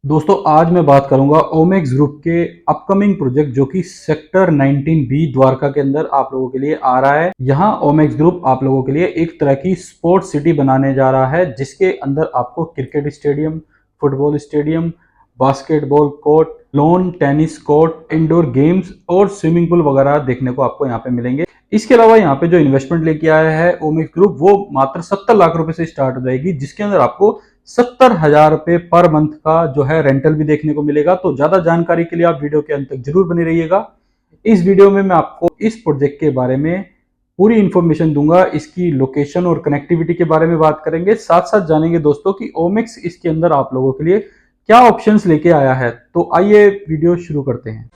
दोस्तों आज मैं बात करूंगा ओमेक्स ग्रुप के अपकमिंग प्रोजेक्ट जो कि सेक्टर 19B द्वारका के अंदर आप लोगों के लिए आ रहा है। यहाँ ओमेक्स ग्रुप आप लोगों के लिए एक तरह की स्पोर्ट्स सिटी बनाने जा रहा है जिसके अंदर आपको cricket stadium, football stadium, basketball court, lawn tennis court, indoor games और स्विमिंग पूल वगैरह देखने को आपको यहाँ पे मिलेंगे। इसके अलावा यहाँ पे जो इन्वेस्टमेंट लेके आया है ओमेक्स ग्रुप वो मात्र 70 लाख रुपए से स्टार्ट हो जाएगी, जिसके अंदर आपको 70,000 रुपए पर मंथ का जो है रेंटल भी देखने को मिलेगा। तो ज्यादा जानकारी के लिए आप वीडियो के अंत तक जरूर बने रहिएगा। इस वीडियो में मैं आपको इस प्रोजेक्ट के बारे में पूरी इंफॉर्मेशन दूंगा। इसकी लोकेशन और कनेक्टिविटी के बारे में बात करेंगे, साथ साथ जानेंगे दोस्तों कि ओमेक्स इसके अंदर आप लोगों के लिए क्या ऑप्शंस लेके आया है। तो आइए वीडियो शुरू करते हैं।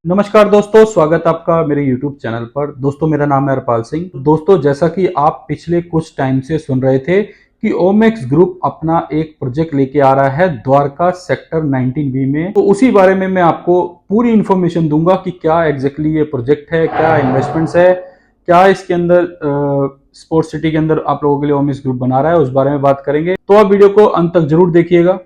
नमस्कार दोस्तों, स्वागत आपका मेरे YouTube चैनल पर। दोस्तों मेरा नाम है हरपाल सिंह। दोस्तों जैसा कि आप पिछले कुछ टाइम से सुन रहे थे कि ओमेक्स ग्रुप अपना एक प्रोजेक्ट लेके आ रहा है द्वारका सेक्टर 19B में, तो उसी बारे में मैं आपको पूरी इंफॉर्मेशन दूंगा कि क्या एग्जैक्टली ये प्रोजेक्ट है, क्या इन्वेस्टमेंट्स है, क्या इसके अंदर स्पोर्ट्स सिटी के अंदर आप लोगों के लिए ओमेक्स ग्रुप बना रहा है, उस बारे में बात करेंगे। तो आप वीडियो को अंत तक जरूर देखिएगा।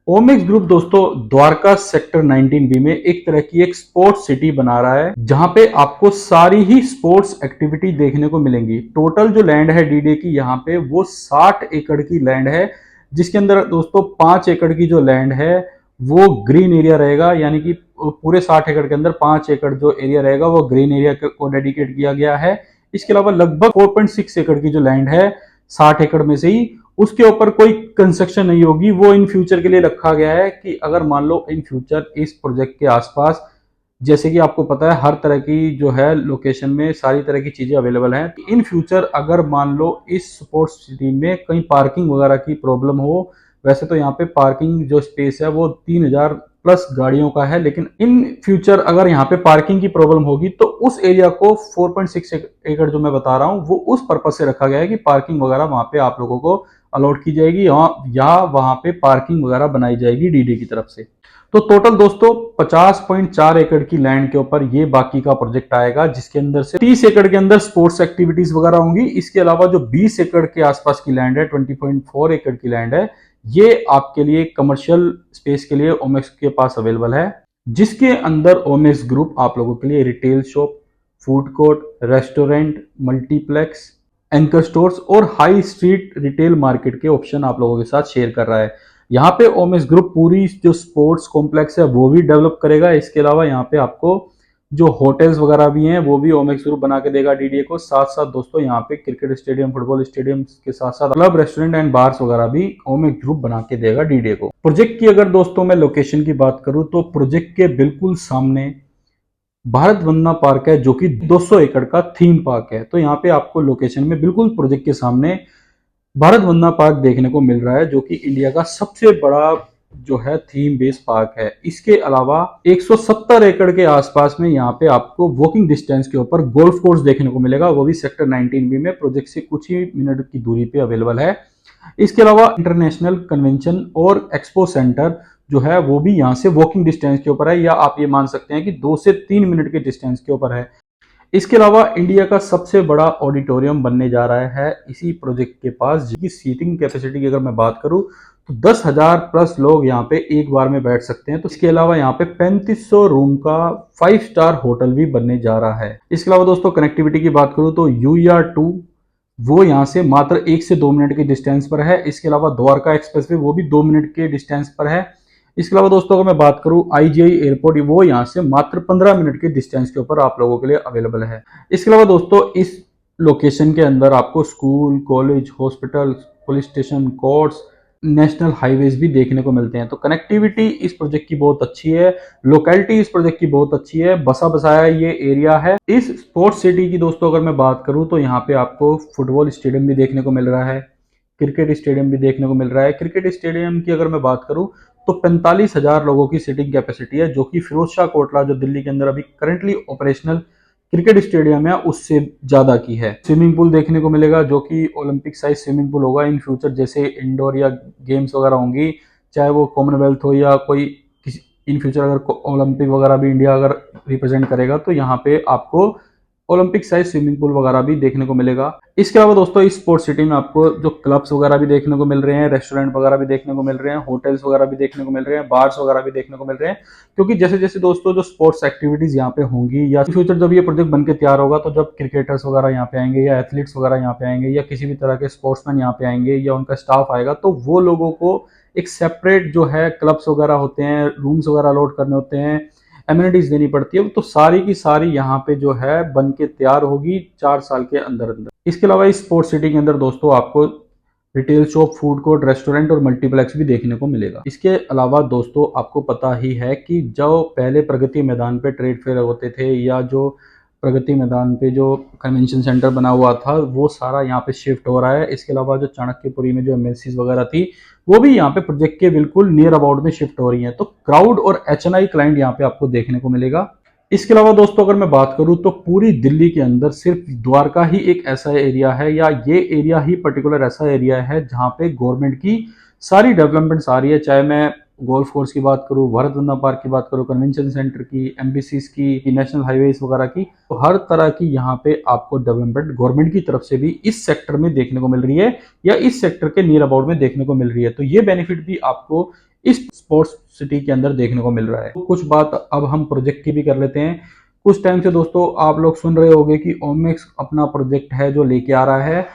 ओमेक्स ग्रुप दोस्तों द्वारका सेक्टर 19B में एक तरह की एक स्पोर्ट्स सिटी बना रहा है जहां पे आपको सारी ही स्पोर्ट्स एक्टिविटी देखने को मिलेंगी। टोटल जो लैंड है डीडे की यहाँ पे वो 60 एकड़ की लैंड है, जिसके अंदर दोस्तों 5 एकड़ की जो लैंड है वो ग्रीन एरिया रहेगा, यानी कि पूरे 60 एकड़ के अंदर 5 एकड़ जो एरिया रहेगा वो ग्रीन एरिया को डेडिकेट किया गया है। इसके अलावा लगभग 4.6 एकड़ की जो लैंड है 60 एकड़ में से ही, उसके ऊपर कोई कंस्ट्रक्शन नहीं होगी। वो इन फ्यूचर के लिए रखा गया है कि अगर मान लो इन फ्यूचर इस प्रोजेक्ट के आसपास, जैसे कि आपको पता है हर तरह की जो है लोकेशन में सारी तरह की चीजें अवेलेबल हैं, इन फ्यूचर अगर मान लो इस स्पोर्ट्स सिटी में कहीं पार्किंग वगैरह की प्रॉब्लम हो, वैसे तो यहाँ पे पार्किंग जो स्पेस है वो 3000 प्लस गाड़ियों का है, लेकिन इन फ्यूचर अगर यहाँ पे पार्किंग की प्रॉब्लम होगी तो उस एरिया को 4.6 एकड़ जो मैं बता रहा हूँ वो उस पर्पज से रखा गया है कि पार्किंग वगैरह वहां पे आप लोगों को अलॉट की जाएगी या वहां पे पार्किंग वगैरह बनाई जाएगी डीडी की तरफ से। तो टोटल दोस्तों 50.4 एकड़ की लैंड के ऊपर ये बाकी का प्रोजेक्ट आएगा, जिसके अंदर से 30 एकड़ के अंदर स्पोर्ट्स एक्टिविटीज वगैरह होंगी। इसके अलावा जो 20 एकड़ के आसपास की लैंड है, 20.4 एकड़ की लैंड है, ये आपके लिए कमर्शियल स्पेस के लिए ओमेक्स के पास अवेलेबल है, जिसके अंदर ओमेक्स ग्रुप आप लोगों के लिए retail shop, food court, restaurant, multiplex, anchor stores और हाई स्ट्रीट रिटेल मार्केट के ऑप्शन आप लोगों के साथ शेयर कर रहा है। यहाँ पे ओमेक्स ग्रुप पूरी जो स्पोर्ट्स कॉम्प्लेक्स है वो भी डेवलप करेगा। इसके अलावा यहाँ पे आपको जो होटल्स वगैरह भी हैं वो भी ओमेक्स ग्रुप बना के देगा डीडीए को। साथ साथ दोस्तों यहाँ पे क्रिकेट स्टेडियम, फुटबॉल स्टेडियम के साथ साथ क्लब, रेस्टोरेंट एंड बार्स वगैरह भी ओमेक्स ग्रुप बना के देगा डीडीए को। प्रोजेक्ट की अगर दोस्तों मैं लोकेशन की बात करूं तो प्रोजेक्ट के बिल्कुल सामने भारत वंदना पार्क है जो कि 200 एकड़ का थीम पार्क है। तो यहाँ पे आपको लोकेशन में बिल्कुल प्रोजेक्ट के सामने भारत वंदना पार्क देखने को मिल रहा है, जो कि इंडिया का सबसे बड़ा जो है थीम बेस्ड पार्क है। इसके अलावा 170 एकड़ के आसपास में यहाँ पे आपको वॉकिंग डिस्टेंस के ऊपर गोल्फ कोर्स देखने को मिलेगा, वो भी सेक्टर 19B में प्रोजेक्ट से कुछ ही मिनट की दूरी पे अवेलेबल है। इसके अलावा इंटरनेशनल कन्वेंशन और एक्सपो सेंटर जो है वो भी यहाँ से वॉकिंग डिस्टेंस के ऊपर है, या आप ये मान सकते हैं कि 2 से 3 मिनट के डिस्टेंस के ऊपर है। इसके अलावा इंडिया का सबसे बड़ा ऑडिटोरियम बनने जा रहा है इसी प्रोजेक्ट के पास, जिसकी सीटिंग कैपेसिटी की अगर मैं बात करूं तो 10,000 प्लस लोग यहाँ पे एक बार में बैठ सकते हैं। तो इसके अलावा यहाँ पे 3500 रूम का 5 स्टार होटल भी बनने जा रहा है। इसके अलावा दोस्तों कनेक्टिविटी की बात करूं तो UER2 वो यहाँ से मात्र 1 से 2 मिनट के डिस्टेंस पर है। इसके अलावा द्वारका एक्सप्रेसवे वो भी 2 मिनट के डिस्टेंस पर है। इसके अलावा दोस्तों अगर मैं बात करूं IGI एयरपोर्ट, वो यहाँ से मात्र 15 मिनट के डिस्टेंस के ऊपर आप लोगों के लिए अवेलेबल है। इसके अलावा दोस्तों इस लोकेशन के अंदर आपको school, college, hospital, police station, courts, national highways भी देखने को मिलते हैं। तो कनेक्टिविटी इस प्रोजेक्ट की बहुत अच्छी है, लोकेलिटी इस प्रोजेक्ट की बहुत अच्छी है, बसा बसाया ये एरिया है। इस स्पोर्ट्स सिटी की दोस्तों अगर मैं बात करूं तो यहाँ पे आपको फुटबॉल स्टेडियम भी देखने को मिल रहा है, क्रिकेट स्टेडियम भी देखने को मिल रहा है। क्रिकेट स्टेडियम की अगर मैं बात करूं तो 45,000 लोगों की सीटिंग कैपेसिटी है, जो कि फिरोज शाह कोटला जो दिल्ली के अंदर अभी करंटली ऑपरेशनल क्रिकेट स्टेडियम है उससे ज्यादा की है। स्विमिंग पूल देखने को मिलेगा जो कि ओलंपिक साइज स्विमिंग पूल होगा इन फ्यूचर, जैसे इंडोर या गेम्स वगैरह होंगी, चाहे वो कॉमनवेल्थ हो या कोई किसी इन फ्यूचर अगर ओलंपिक वगैरह भी इंडिया अगर रिप्रेजेंट करेगा तो यहाँ पे आपको ओलंपिक साइज स्विमिंग पूल वगैरह भी देखने को मिलेगा। इसके अलावा दोस्तों इस स्पोर्ट्स सिटी में आपको जो क्लब्स वगैरह भी देखने को मिल रहे हैं, रेस्टोरेंट वगैरह भी देखने को मिल रहे हैं, होटल्स वगैरह भी देखने को मिल रहे हैं, बार्स वगैरह भी देखने को मिल रहे हैं। क्योंकि जैसे जैसे दोस्तों जो स्पोर्ट्स एक्टिविटीज यहाँ पे होंगी या फ्यूचर जब ये प्रोजेक्ट बनकर तैयार होगा, तो जब क्रिकेटर्स वगैरह यहाँ पे आएंगे या एथलीट्स वगैरह यहाँ पे आएंगे या किसी भी तरह के स्पोर्ट्समैन यहाँ पे आएंगे या उनका स्टाफ आएगा, तो वो लोगों को एक सेपरेट जो है क्लब्स वगैरह होते हैं, रूम्स वगैरह अलॉट करने होते हैं, एमिनिटीज देनी पड़ती है, तो सारी की सारी यहाँ पे जो है बन के तैयार होगी 4 साल के अंदर अंदर। इसके अलावा इस स्पोर्ट्स सिटी के अंदर दोस्तों आपको retail shop, food court, restaurant और मल्टीप्लेक्स भी देखने को मिलेगा। इसके अलावा दोस्तों आपको पता ही है कि जो पहले प्रगति मैदान पे ट्रेड फेयर होते थे या जो प्रगति मैदान पे जो कन्वेंशन सेंटर बना हुआ था, वो सारा यहाँ पे शिफ्ट हो रहा है। इसके अलावा जो चाणक्यपुरी में जो एमएनसीज वगैरह थी, वो भी यहाँ पे प्रोजेक्ट के बिल्कुल नियर अबाउट में शिफ्ट हो रही है। तो क्राउड और एचएनआई क्लाइंट यहाँ पे आपको देखने को मिलेगा। इसके अलावा दोस्तों अगर मैं बात करूं तो पूरी दिल्ली के अंदर सिर्फ द्वारका ही एक ऐसा एरिया है, या ये एरिया ही पर्टिकुलर ऐसा एरिया है जहां पे गवर्नमेंट की सारी डेवलपमेंट्स आ रही है। चाहे मैं गोल्फ कोर्स की बात करूं, भारत वंदना पार्क की बात करूं, कन्वेंशन सेंटर की, एमबीसीज की, नेशनल हाईवेज वगैरह की, तो हर तरह की यहाँ पे आपको डेवलपमेंट गवर्नमेंट की तरफ से भी इस सेक्टर में देखने को मिल रही है या इस सेक्टर के नियर अबाउट में देखने को मिल रही है। तो ये बेनिफिट भी आपको इस स्पोर्ट्स सिटी के अंदर देखने को मिल रहा है। तो कुछ बात अब हम प्रोजेक्ट की भी कर लेते हैं। कुछ टाइम से दोस्तों आप लोग सुन रहे होंगे कि ओमेक्स अपना प्रोजेक्ट है जो लेके आ रहा है।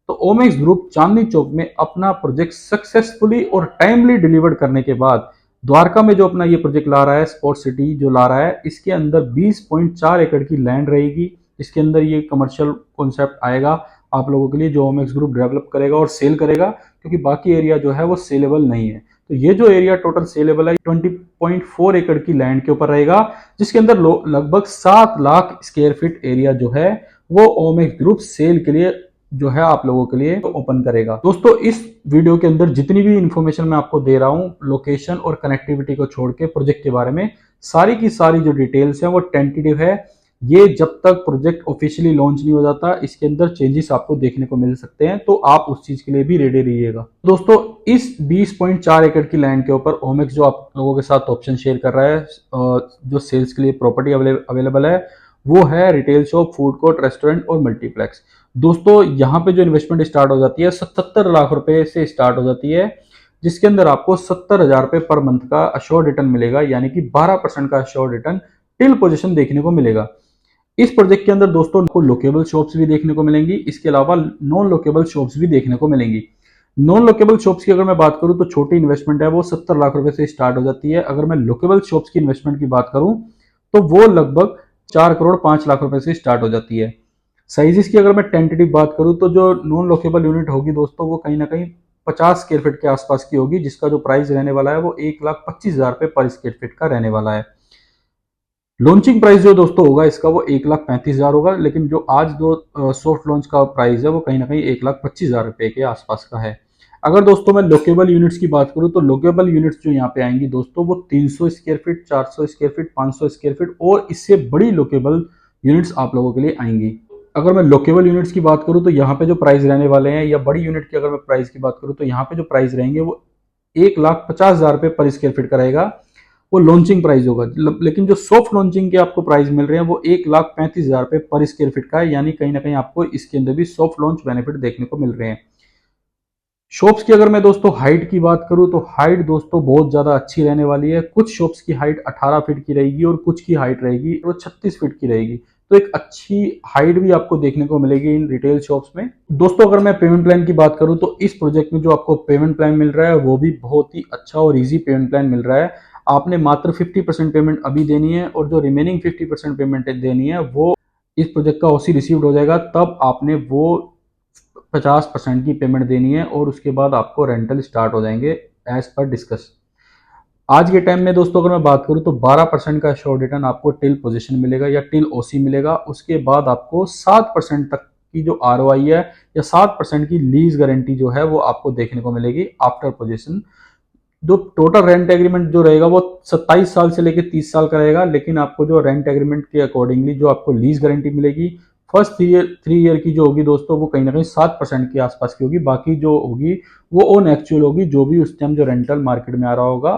तो ओमेक्स ग्रुप चांदनी चौक में अपना प्रोजेक्ट सक्सेसफुली और टाइमली डिलीवर्ड करने के बाद द्वारका में जो अपना ये प्रोजेक्ट ला रहा है, स्पोर्ट्स सिटी जो ला रहा है, इसके अंदर 20.4 एकड़ की लैंड रहेगी। इसके अंदर ये कमर्शियल कॉन्सेप्ट आएगा आप लोगों के लिए, जो ओमेक्स ग्रुप डेवलप करेगा और सेल करेगा, क्योंकि बाकी एरिया जो है वो सेलेबल नहीं है। तो ये जो एरिया टोटल सेलेबल है 20.4 एकड़ की लैंड के ऊपर रहेगा, जिसके अंदर लगभग 7 लाख स्क्वायर फीट एरिया जो है वो ओमेक्स ग्रुप सेल के लिए जो है आप लोगों के लिए ओपन करेगा। दोस्तों इस वीडियो के अंदर जितनी भी इंफॉर्मेशन मैं आपको दे रहा हूं, लोकेशन और कनेक्टिविटी को छोड़ के प्रोजेक्ट के बारे में सारी की सारी जो डिटेल्स हैं वो टेंटेटिव है। ये जब तक प्रोजेक्ट ऑफिशियली लॉन्च नहीं हो जाता, इसके अंदर चेंजेस आपको देखने को मिल सकते हैं, तो आप उस चीज के लिए भी रेडी रहिएगा। दोस्तों इस 20.4 एकड़ की लैंड के ऊपर ओमेक्स जो आप लोगों के साथ ऑप्शन शेयर कर रहा है, जो सेल्स के लिए प्रॉपर्टी अवेलेबल है, वो है retail shop, food court, restaurant और मल्टीप्लेक्स। दोस्तों यहाँ पे जो इन्वेस्टमेंट स्टार्ट हो जाती है 77 लाख रुपए से स्टार्ट हो जाती है, जिसके अंदर आपको 70,000 रुपए पर मंथ का अश्योर्ड रिटर्न मिलेगा, यानी कि 12% का अश्योर्ड रिटर्न टिल पोजीशन देखने को मिलेगा। इस प्रोजेक्ट के अंदर दोस्तों को लोकेबल शॉप्स भी देखने को मिलेंगी, इसके अलावा नॉन लोकेबल शॉप्स भी देखने को मिलेंगी। नॉन लोकेबल शॉप्स की अगर मैं बात करूं तो छोटी इन्वेस्टमेंट है वो 70 लाख रुपए से स्टार्ट हो जाती है। अगर मैं लोकेबल शॉप्स की इन्वेस्टमेंट की बात करूं तो वो लगभग 4 करोड़ 5 लाख रुपए से स्टार्ट हो जाती है। साइजेस की अगर मैं टेंटेटिव बात करूं तो जो नॉन लोकेबल यूनिट होगी दोस्तों वो कहीं ना कहीं 50 स्क्वायर फीट के आसपास की होगी, जिसका जो प्राइस रहने वाला है वो 1,25,000 रुपए पर स्क्वायर फीट का रहने वाला है। लॉन्चिंग प्राइस जो दोस्तों होगा इसका वो 1,35,000 होगा, लेकिन जो आज जो सॉफ्ट लॉन्च का प्राइस है वो कहीं ना कहीं 1,25,000 रुपए के आसपास का है। अगर दोस्तों मैं लोकेबल यूनिट्स की बात करूं तो लोकेबल यूनिट्स जो यहाँ पे आएंगी दोस्तों वो 300 square feet, 400 square feet, 500 square feet और इससे बड़ी लोकेबल यूनिट्स आप लोगों के लिए आएंगी। अगर मैं लोकेबल यूनिट्स की बात करूं तो यहाँ पे जो प्राइस रहने वाले हैं, या बड़ी यूनिट की अगर मैं प्राइस की बात करूं तो यहाँ पे जो प्राइस रहेंगे वो 1,50,000 रुपए पर स्क्वायर फीट का रहेगा, वो लॉन्चिंग प्राइस होगा। लेकिन जो सॉफ्ट लॉन्चिंग के आपको प्राइस मिल रहे हैं वो 1,35,000 रुपए पर स्क्वायर फीट का है, यानी कहीं ना कहीं आपको इसके अंदर भी सॉफ्ट लॉन्च बेनिफिट देखने को मिल रहे हैं। शॉप्स की अगर मैं दोस्तों हाइट की बात करूं तो हाइट दोस्तों बहुत ज्यादा अच्छी रहने वाली है। कुछ शॉप्स की हाइट 18 फीट की रहेगी और कुछ की हाइट रहेगी वो 36 फीट की रहेगी, तो एक अच्छी हाइट भी आपको देखने को मिलेगी इन रिटेल शॉप्स में। दोस्तों अगर मैं पेमेंट प्लान की बात करूं तो इस प्रोजेक्ट में जो आपको पेमेंट प्लान मिल रहा है वो भी बहुत ही अच्छा और इजी पेमेंट प्लान मिल रहा है। आपने मात्र 50% पेमेंट अभी देनी है और जो रिमेनिंग 50% पेमेंट देनी है वो इस प्रोजेक्ट का ओसी रिसीव्ड हो जाएगा, तब आपने वो 50% की पेमेंट देनी है और उसके बाद आपको रेंटल स्टार्ट हो जाएंगे एज पर डिस्कस। आज के टाइम में दोस्तों अगर मैं बात करूं तो 12% का श्योर रिटर्न आपको टिल पोजीशन मिलेगा या टिल ओसी मिलेगा। उसके बाद आपको 7% तक की जो आरओआई है या 7% की लीज गारंटी जो है वो आपको देखने को मिलेगी आफ्टर पोजीशन। जो टोटल रेंट एग्रीमेंट जो रहेगा वो 27 साल से लेकर 30 साल का रहेगा, लेकिन आपको जो रेंट एग्रीमेंट के अकॉर्डिंगली जो आपको लीज गारंटी मिलेगी फर्स्ट 3 ईयर की जो होगी दोस्तों वो कहीं ना कहीं 7% के आसपास की होगी। बाकी जो होगी वो ऑन एक्चुअल होगी, जो भी उस टाइम जो रेंटल मार्केट में आ रहा होगा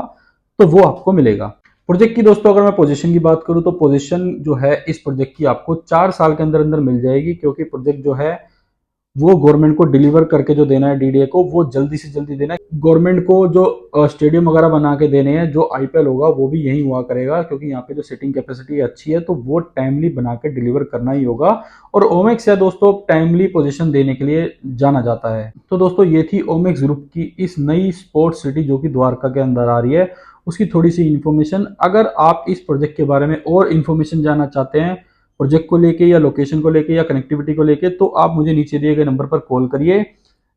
तो वो आपको मिलेगा। प्रोजेक्ट की दोस्तों अगर मैं पोजीशन की बात करूं तो पोजीशन जो है इस प्रोजेक्ट की आपको 4 साल के अंदर अंदर मिल जाएगी, क्योंकि प्रोजेक्ट जो है वो गवर्नमेंट को डिलीवर करके जो देना है डीडीए को, वो जल्दी से जल्दी देना है। गवर्नमेंट को जो स्टेडियम वगैरह बना के देने हैं, जो आईपीएल होगा वो भी यही हुआ करेगा, क्योंकि यहाँ पे जो सीटिंग कैपेसिटी अच्छी है तो वो टाइमली बना के डिलीवर करना ही होगा। और ओमेक्स है दोस्तों टाइमली पोजीशन देने के लिए जाना जाता है। तो दोस्तों ये थी ओमेक्स ग्रुप की इस नई स्पोर्ट्स सिटी जो कि द्वारका के अंदर आ रही है, उसकी थोड़ी सी इन्फॉर्मेशन। अगर आप इस प्रोजेक्ट के बारे में और इन्फॉर्मेशन जानना चाहते हैं, प्रोजेक्ट को लेके या लोकेशन को लेके या कनेक्टिविटी को लेके, तो आप मुझे नीचे दिए गए नंबर पर कॉल करिए।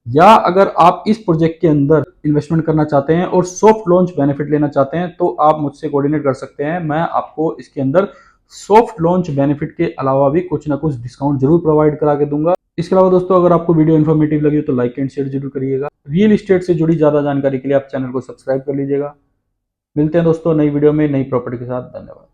या अगर आप इस प्रोजेक्ट के अंदर इन्वेस्टमेंट करना चाहते हैं और सॉफ्ट लॉन्च बेनिफिट लेना चाहते हैं तो आप मुझसे कोऑर्डिनेट कर सकते हैं। मैं आपको इसके अंदर सॉफ्ट लॉन्च बेनिफिट के अलावा भी कुछ ना कुछ डिस्काउंट जरूर प्रोवाइड करा के दूंगा। इसके अलावा दोस्तों अगर आपको वीडियो इन्फॉर्मेटिव लगी तो लाइक एंड शेयर जरूर करिएगा। रियल इस्टेट से जुड़ी ज्यादा जानकारी के लिए आप चैनल को सब्सक्राइब कर लीजिएगा। मिलते हैं दोस्तों नई वीडियो में नई प्रॉपर्टी के साथ। धन्यवाद।